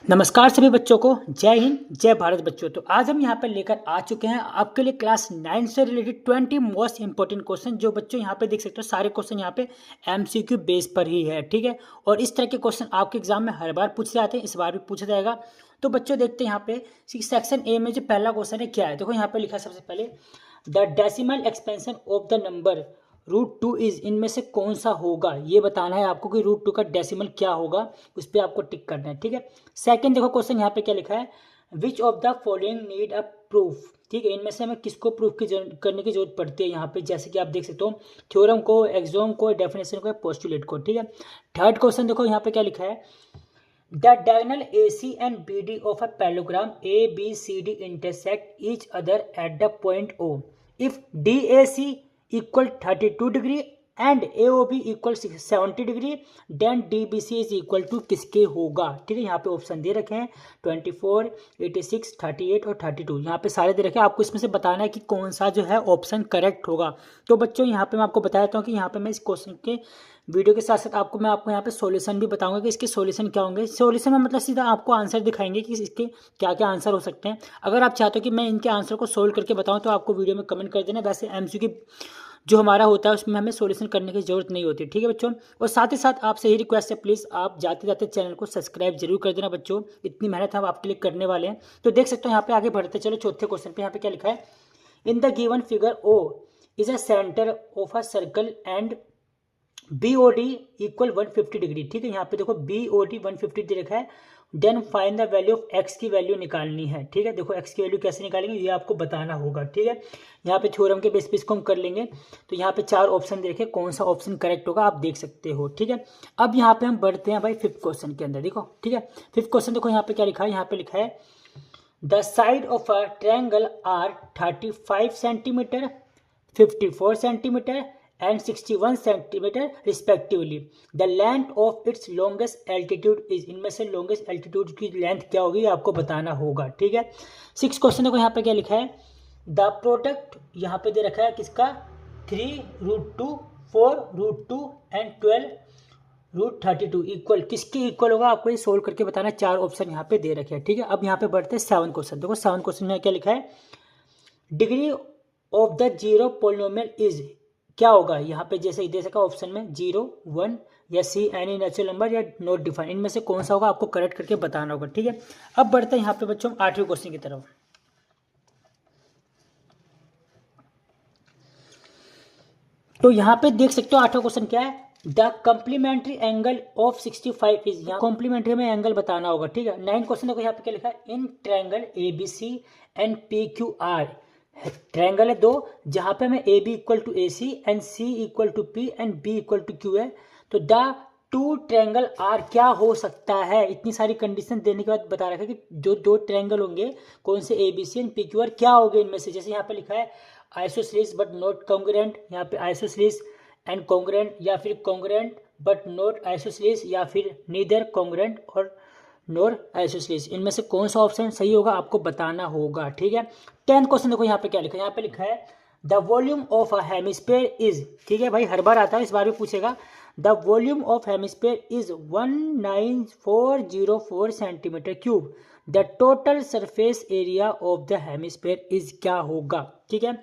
नमस्कार सभी बच्चों को, जय हिंद जय भारत बच्चों। तो आज हम यहाँ पर लेकर आ चुके हैं आपके लिए क्लास 9 से रिलेटेड 20 मोस्ट इंपॉर्टेंट क्वेश्चन। जो बच्चों यहाँ पे देख सकते हो सारे क्वेश्चन यहाँ पे एमसीक्यू बेस पर ही है, ठीक है। और इस तरह के क्वेश्चन आपके एग्जाम में हर बार पूछे जाते हैं, इस बार भी पूछा जाएगा। तो बच्चों देखते हैं यहाँ पे सेक्शन ए में जो पहला क्वेश्चन है क्या है। देखो यहाँ पे लिखा है सबसे पहले, the decimal expansion of the number √2 is, इनमें से कौन सा होगा ये बताना है आपको कि √2 का डेसिमल क्या होगा, उस पर आपको टिक करना है, ठीक है। सेकंड देखो क्वेश्चन यहाँ पे क्या लिखा है, which of the following need a proof, ठीक है। इनमें से हमें किसको प्रूफ करने की जरूरत पड़ती है यहाँ पे, जैसे कि आप देख सकते हो थ्योरम को, एक्सोम को, डेफिनेशन को, पोस्टुलेट को, ठीक है। थर्ड क्वेश्चन देखो यहाँ पे क्या लिखा है, the diagonal AC and BD of a parallelogram ABCD intersect each other at the point O. If DAC equal 32 degree and AOB equal 70 degree, then DBC is equal to किसके होगा, ठीक है। यहाँ पे ऑप्शन दे रखे हैं 24, 86, 38 और 32, यहाँ पे सारे दे रखे हैं। आपको इसमें से बताना है कि कौन सा जो है ऑप्शन करेक्ट होगा। तो बच्चों यहाँ पे मैं आपको बता देता हूँ कि यहाँ पे मैं इस क्वेश्चन के वीडियो के साथ साथ आपको यहाँ पे सॉल्यूशन भी बताऊंगा कि इसके सॉल्यूशन क्या होंगे। सॉल्यूशन में मतलब सीधा आपको आंसर दिखाएंगे कि इसके क्या क्या आंसर हो सकते हैं। अगर आप चाहते हो कि मैं इनके आंसर को सोल्व करके बताऊं तो आपको वीडियो में कमेंट कर देना। वैसे एमसीक्यू जो हमारा होता है उसमें हमें सॉल्यूशन करने की जरूरत नहीं होती, ठीक है बच्चों। और साथ ही साथ आपसे यही रिक्वेस्ट है, प्लीज़ आप जाते जाते चैनल को सब्सक्राइब जरूर कर देना बच्चों, इतनी मेहनत हम आपके लिए करने वाले हैं। तो देख सकते हो यहाँ पे आगे बढ़ते चलो चौथे क्वेश्चन पे। यहाँ पे क्या लिखा है, in the given figure O is a centre of a circle and BOD equal 150 degree, ठीक है। यहाँ पे देखो BOD 150 दे रखा है। Then find the value of x की वैल्यू निकालनी है, ठीक है। देखो x की वैल्यू कैसे निकालेंगे ये आपको बताना होगा, ठीक है। यहाँ पे थ्योरम के बेस पे इसको हम कर लेंगे। तो यहाँ पे 4 ऑप्शन दे रखे, कौन सा ऑप्शन करेक्ट होगा आप देख सकते हो, ठीक है। अब यहाँ पे हम बढ़ते हैं भाई फिफ्थ क्वेश्चन के अंदर, देखो ठीक है। फिफ्थ क्वेश्चन देखो यहाँ पे क्या लिखा है, यहाँ पे लिखा है the side of a triangle are 35 centimetre, 54 centimetre and 61 centimetre respectively. The length of its longest altitude is, इनमें से लॉन्गेस्ट एल्टीट्यूड की लेंथ क्या होगी आपको बताना होगा, ठीक है। सिक्स क्वेश्चन देखो यहाँ पे क्या लिखा है, द प्रोडक्ट यहाँ पे दे रखा है किसका, 3√2, 4√2 एंड 12√32 इक्वल, किसके इक्वल होगा आपको ये सोल्व करके बताना। 4 ऑप्शन यहाँ पे दे रखे हैं, ठीक है। अब यहाँ पे बढ़ते हैं 7 क्वेश्चन। देखो 7 क्वेश्चन में क्या लिखा है, degree of the zero polynomial is, क्या होगा यहाँ पे जैसे ही दे सका ऑप्शन में 0, 1 या C एनी नेचुरल नंबर या नॉट डिफाइन, इनमें से कौन सा होगा आपको करेक्ट करके बताना होगा, ठीक है। अब बढ़ते हैं यहाँ पे बच्चों 8वें क्वेश्चन की तरफ। तो यहाँ पे देख सकते हो 8वां क्वेश्चन क्या है, the complementary angle of 65 is, यहाँ कॉम्प्लीमेंट्री में एंगल बताना होगा, ठीक है। 9 क्वेश्चन देखो यहाँ पे क्या लिखा है, in triangle ABC and PQR, triangle है 2 जहां पे हमें AB equal to AC and C equal to P and B equal to Q है। तो द 2 ट्रायंगल R क्या हो सकता है, इतनी सारी कंडीशन देने के बाद बता रखा है कि जो 2 ट्रायंगल होंगे कौन से ABC एंड PQR क्या होंगे इनमें से। जैसे यहाँ पे लिखा है आइसोसेलेस बट नॉट कॉन्ग्रुएंट, यहाँ पे आइसोसेलेस एंड कॉन्ग्रुएंट, या फिर कॉन्ग्रुएंट बट नॉट आइसोसेलेस, या फिर नीदर कॉन्ग्रुएंट और नॉर आइसोसेलेस, इनमें से कौन सा ऑप्शन सही होगा आपको बताना होगा, ठीक है। 10th क्वेश्चन देखो यहाँ पे क्या लिखा है, यहाँ पे लिखा है the volume of a hemisphere is, ठीक है भाई हर बार आता है इस बार भी पूछेगा। The volume of hemisphere is 19404 centimetre cube, the total surface area of the hemisphere is, क्या होगा, ठीक है।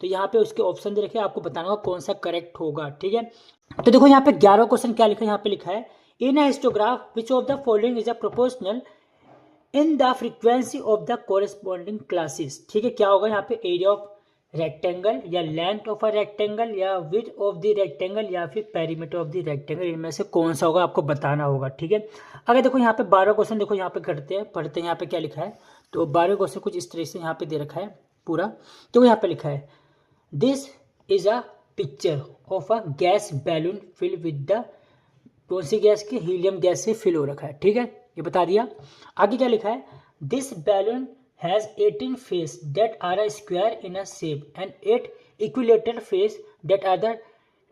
तो यहाँ पे उसके ऑप्शन दे रखे आपको बताना होगा कौन सा करेक्ट होगा, ठीक है। तो देखो यहाँ पे 11वां क्वेश्चन क्या लिखा है, यहाँ पे लिखा है in a histograph which of the following is a proportional in the frequency of the corresponding classes, ठीक है। क्या होगा यहाँ पे, एरिया ऑफ रेक्टेंगल या लेंथ ऑफ अ रेक्टेंगल या विड्थ ऑफ द रेक्टेंगल या फिर पेरीमीटर ऑफ द रेक्टेंगल, इनमें से कौन सा होगा आपको बताना होगा, ठीक है। अगर देखो यहाँ पे 12 क्वेश्चन देखो यहाँ पे करते हैं पढ़ते हैं यहाँ पे क्या लिखा है। तो 12 क्वेश्चन कुछ इस तरह से यहाँ पे दे रखा है पूरा। तो यहाँ पे लिखा है this is a picture of a gas balloon fill with the, कौन सी गैस की, हीलियम गैस से फिल हो रखा है, ठीक है, ये बता दिया। आगे क्या लिखा है, this balloon has 18 face that are a square in a shape and 8 equilateral face that are the,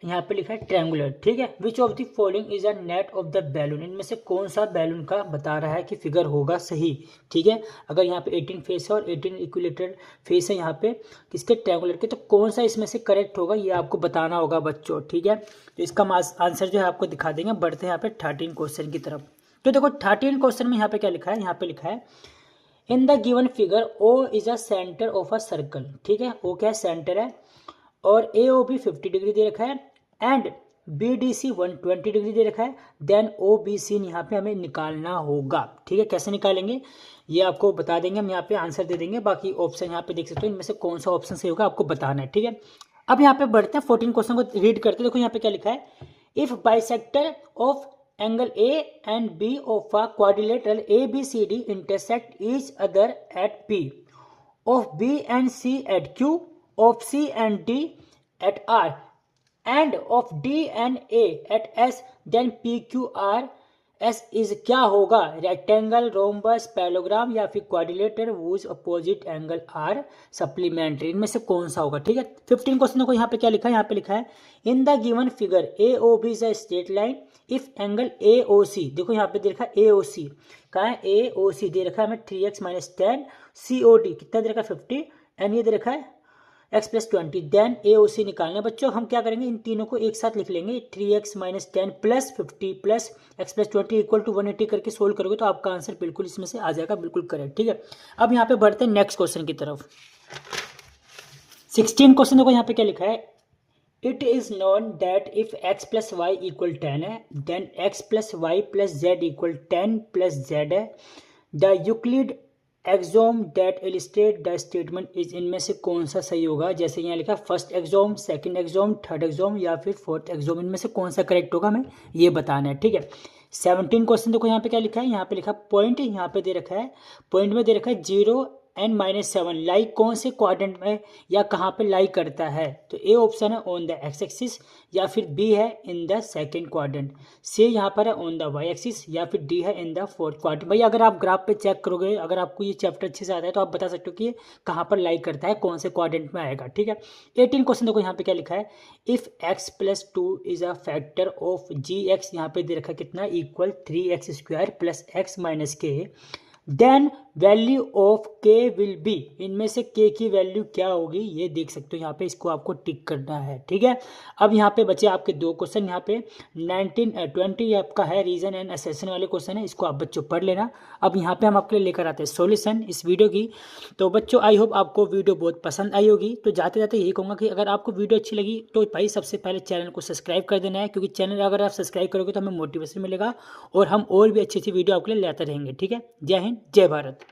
यहाँ पे लिखा है ट्रायंगुलर, ठीक है। Which of the following is a net of the balloon, इनमें से कौन सा बैलून का बता रहा है कि फिगर होगा सही, ठीक है। अगर यहाँ पे 18 फेस है और 18 इक्विलेटरल फेस है यहाँ पे किसके, ट्रायंगुलर के, तो कौन सा इसमें से करेक्ट होगा ये आपको बताना होगा बच्चों, ठीक है। तो इसका आंसर जो है आपको दिखा देंगे। बढ़ते हैं यहाँ पे 13 क्वेश्चन की तरफ। तो देखो 13 क्वेश्चन में यहाँ पे क्या लिखा है, यहाँ पे लिखा है in the given figure O is a centre of a circle. ठीक है, ओ क्या सेंटर है और ए ओ बी 50 डिग्री दे रखा है and B D C 120 degree दे रखा है। देन ओ बी सी यहाँ पे हमें निकालना होगा। ठीक है, कैसे निकालेंगे ये आपको बता देंगे, हम यहाँ पे आंसर दे देंगे। बाकी ऑप्शन यहाँ पे देख सकते हो, इनमें से कौन सा ऑप्शन सही होगा आपको बताना है। ठीक है, अब यहाँ पे बढ़ते हैं 14 क्वेश्चन को रीड करते हैं। देखो यहाँ पे क्या लिखा है, if bisector of angle A and B of a quadrilateral A B C D intersect each other at P, of B and C at Q, of C and D at R and of D and A at S, then P Q R S is क्या होगा, rectangle, rhombus, parallelogram या फिर quadrilateral whose opposite angle are supplementary. इनमें से कौन सा होगा। ठीक है, 15 क्वेश्चन को यहाँ पे क्या लिखा है, यहाँ पे लिखा है in the given figure A O B is a straight line if angle A O C. देखो यहाँ पे दे रखा है ए ओ सी, कहाँ है ए ओ सी दे रखा है हमें 3x - 10, सी ओ डी कितना दे रखा है 50 एंड ये दे रखा है x + 20। देन ए ओ सी निकालना। बच्चों हम क्या करेंगे, इन तीनों को एक साथ लिख लेंगे, 3x - 10 + 50 + x + 20 = 180 करके सोल्व करोगे तो आपका आंसर बिल्कुल इसमें से आ जाएगा, बिल्कुल करेक्ट। ठीक है, अब यहाँ पे बढ़ते हैं नेक्स्ट क्वेश्चन की तरफ। 16 क्वेश्चन देखो यहाँ पे क्या लिखा है, it is known that if x + y = 10 है, then x + y + z = 10 + z है। The Euclid exome that illustrate the statement is, इनमें से कौन सा सही होगा। जैसे यहाँ लिखा first exome, second exome, third exome या फिर फोर्थ एक्सोम, इनमें से कौन सा करेक्ट होगा हमें ये बताना है। ठीक है, 17 क्वेश्चन देखो यहाँ पे क्या लिखा है, यहाँ पे लिखा पॉइंट, यहाँ पे दे रखा है पॉइंट में दे रखा है 0 n - 7 लाई कौन से क्वाड्रेंट में या कहाँ पे लाई करता है। तो ए ऑप्शन है ऑन द एक्स एक्सिस या फिर बी है इन द सेकंड क्वाड्रेंट, सी यहाँ पर है ऑन द वाई एक्सिस या फिर डी है इन द फोर्थ क्वाड्रेंट। भाई अगर आप ग्राफ पे चेक करोगे, अगर आपको ये चैप्टर अच्छे से आता है तो आप बता सकते हो कि ये कहाँ पर लाई करता है, कौन से क्वाड्रेंट में आएगा। ठीक है, 18 क्वेश्चन देखो यहाँ पे क्या लिखा है, if x + 2 is a factor of g x, यहाँ पे दे रखा है कितना equal 3x² + x - k, then value of k will be, इनमें से k की वैल्यू क्या होगी ये देख सकते हो यहाँ पे, इसको आपको टिक करना है। ठीक है, अब यहाँ पे बचे आपके दो क्वेश्चन, यहाँ पे 19-20 आपका है रीजन एंड असेसन वाले क्वेश्चन है, इसको आप बच्चों पढ़ लेना। अब यहाँ पे हम आपके लिए लेकर आते हैं सॉल्यूशन इस वीडियो की। तो बच्चों आई होप आपको वीडियो बहुत पसंद आई होगी। तो जाते जाते यही कहूँगा कि अगर आपको वीडियो अच्छी लगी तो भाई सबसे पहले चैनल को सब्सक्राइब कर देना है, क्योंकि चैनल अगर आप सब्सक्राइब करोगे तो हमें मोटिवेशन मिलेगा और हम और भी अच्छी अच्छी वीडियो आपके लिए लाते रहेंगे। ठीक है, जय हिंद, जय भारत।